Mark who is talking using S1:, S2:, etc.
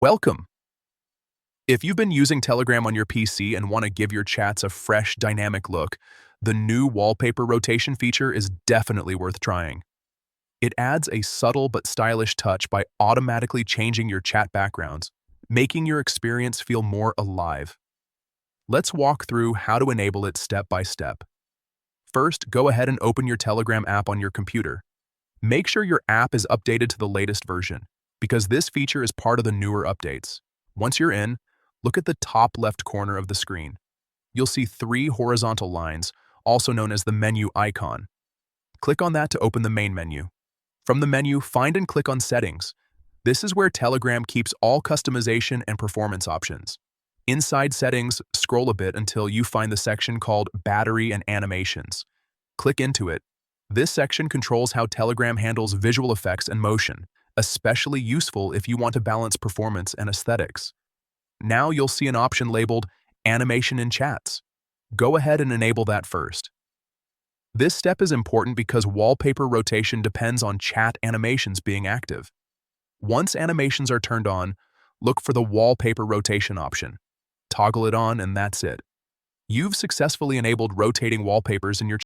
S1: Welcome! If you've been using Telegram on your PC and want to give your chats a fresh, dynamic look, the new wallpaper rotation feature is definitely worth trying. It adds a subtle but stylish touch by automatically changing your chat backgrounds, making your experience feel more alive. Let's walk through how to enable it step by step. First, go ahead and open your Telegram app on your computer. Make sure your app is updated to the latest version, because this feature is part of the newer updates. Once you're in, look at the top left corner of the screen. You'll see three horizontal lines, also known as the menu icon. Click on that to open the main menu. From the menu, find and click on Settings. This is where Telegram keeps all customization and performance options. Inside Settings, scroll a bit until you find the section called Battery and Animations. Click into it. This section controls how Telegram handles visual effects and motion, especially useful if you want to balance performance and aesthetics. Now you'll see an option labeled Animation in Chats. Go ahead and enable that first. This step is important because wallpaper rotation depends on chat animations being active. Once animations are turned on, look for the wallpaper rotation option. Toggle it on and that's it. You've successfully enabled rotating wallpapers in your